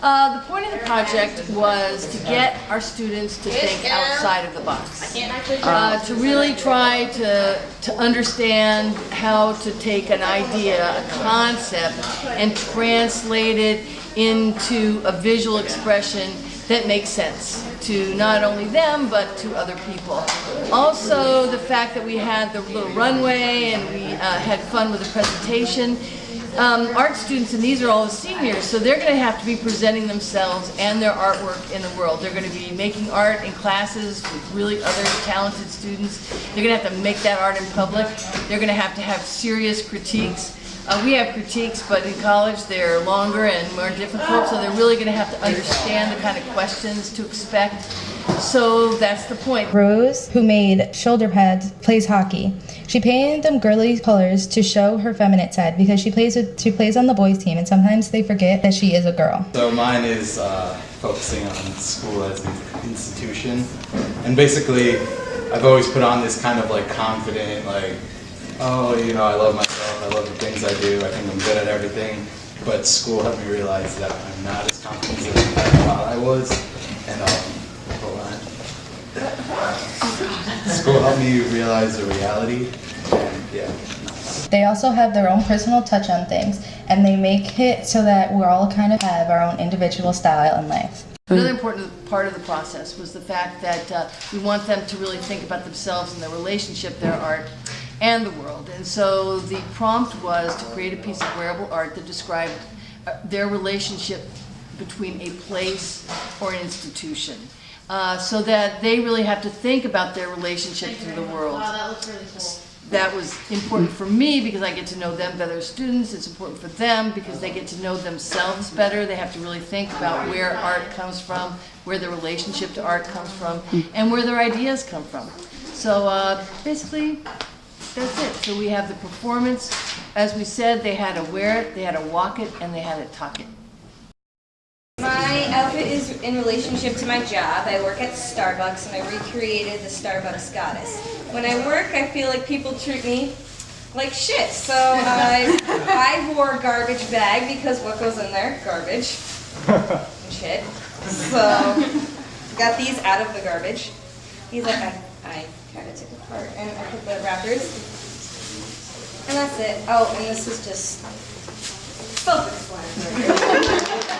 The point of the project was to get our students to think outside of the box, to really try to understand how to take an idea, a concept, and translate it into a visual expression that makes sense to not only them but to other people. Also, the fact that we had the little runway and we had fun with the presentation. Art students, and these are all the seniors, so they're going to have to be presenting themselves and their artwork in the world. They're going to be making art in classes with really other talented students. They're going to have to make that art in public. They're going to have serious critiques. We have critiques, but in college they're longer and more difficult, so they're really going to have to understand the kind of questions to expect. So that's the point. Rose, who made shoulder pads, plays hockey. She painted them girly colors to show her feminine side because she plays on the boys team, and sometimes they forget that she is a girl. So mine is focusing on school as an institution, and basically I've always put on this kind of like confident, like, oh, you know, I love myself, I love the things I do, I think I'm good at everything, but school helped me realize that I'm not as confident as I thought I was, and hold on. School helped me realize the reality, and yeah. They also have their own personal touch on things, and they make it so that we're all kind of have our own individual style in life. Another important part of the process was the fact that we want them to really think about themselves and their relationship, their art, and the world. And so the prompt was to create a piece of wearable art that described their relationship between a place or an institution. So that they really have to think about their relationship to the world. Wow, that looks really cool. That was important for me because I get to know them better as students. It's important for them because they get to know themselves better. They have to really think about where art comes from, where their relationship to art comes from, and where their ideas come from. So basically, that's it. So we have the performance. As we said, they had to wear it, they had to walk it, and they had to talk it. My outfit is in relationship to my job. I work at Starbucks and I recreated the Starbucks goddess. When I work, I feel like people treat me like shit. So I wore a garbage bag because what goes in there? Garbage. And shit. So got these out of the garbage. These I kind of took apart and I put the wrappers. And that's it. Oh, and this is just self-explanatory.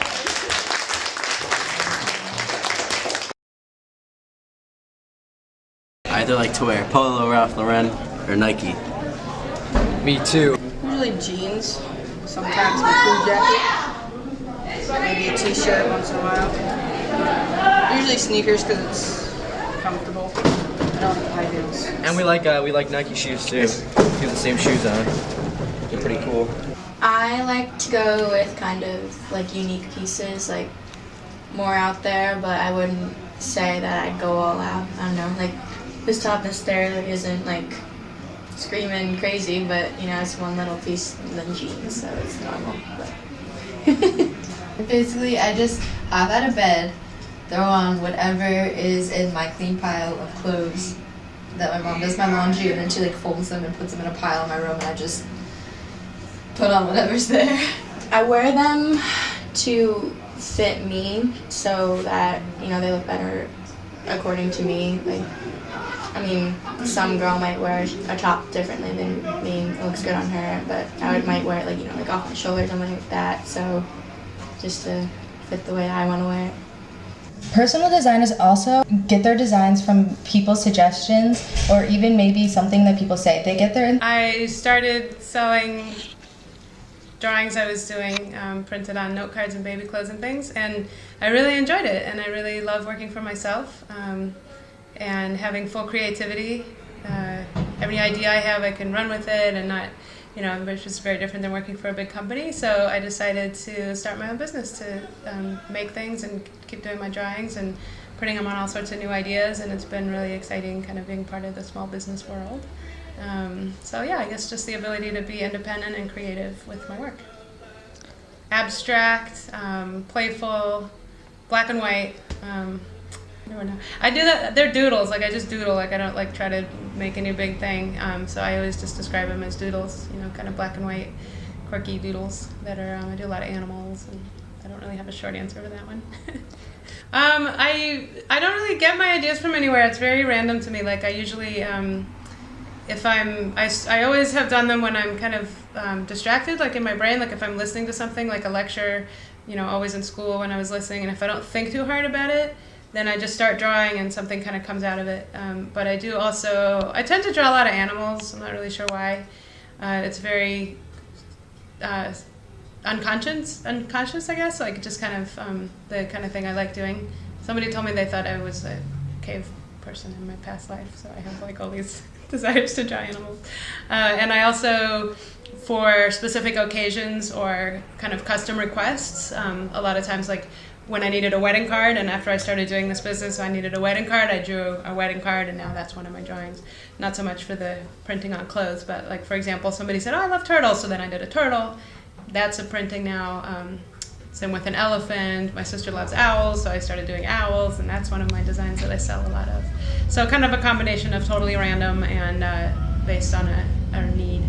I either like to wear Polo, Ralph Lauren, or Nike. Me too. Usually jeans, sometimes a blue jacket, maybe a t-shirt once in a while. Usually sneakers because it's comfortable. I don't like high heels. And we like Nike shoes too. We have the same shoes on. They're pretty cool. I like to go with kind of like unique pieces, like more out there, but I wouldn't say that I'd go all out. I don't know, like this top and there like isn't like screaming crazy, but you know it's one little piece of the jeans, so it's normal. But basically, I just hop out of bed, throw on whatever is in my clean pile of clothes that my mom does my laundry, and then she like folds them and puts them in a pile in my room, and I just put on whatever's there. I wear them to fit me so that, you know, they look better according to me. Like, I mean, some girl might wear a top differently than me. It looks good on her, but I might wear it like, you know, like off my shoulder or something like that. So just to fit the way I want to wear it. Personal designers also get their designs from people's suggestions or even maybe something that people say. They get their... I started sewing drawings I was doing printed on note cards and baby clothes and things, and I really enjoyed it, and I really love working for myself and having full creativity. Every idea I have, I can run with it and not, you know, which is very different than working for a big company. So I decided to start my own business to make things and keep doing my drawings and putting them on all sorts of new ideas, and it's been really exciting kind of being part of the small business world. So yeah, I guess just the ability to be independent and creative with my work. Abstract, playful, black and white. I don't know. I do that. They're doodles. Like I just doodle. Like I don't like try to make any big thing. So I always just describe them as doodles. You know, kind of black and white, quirky doodles that are. I do a lot of animals and I don't really have a short answer for that one. I don't really get my ideas from anywhere. It's very random to me. Like I usually, if I always have done them when I'm kind of distracted, like in my brain, like if I'm listening to something like a lecture, you know, always in school when I was listening, and if I don't think too hard about it, then I just start drawing and something kind of comes out of it. But I do also, I tend to draw a lot of animals. I'm not really sure why. It's very unconscious, I guess, like just kind of the kind of thing I like doing. Somebody told me they thought I was a cave person in my past life, so I have like all these desires to draw animals. And I also, for specific occasions or kind of custom requests, a lot of times like when I needed a wedding card, and after I started doing this business, I needed a wedding card, I drew a wedding card, and now that's one of my drawings. Not so much for the printing on clothes, but like for example, somebody said, oh, I love turtles, so then I did a turtle. That's a printing now. Same with an elephant. My sister loves owls, so I started doing owls, and that's one of my designs that I sell a lot of. So kind of a combination of totally random and based on a need.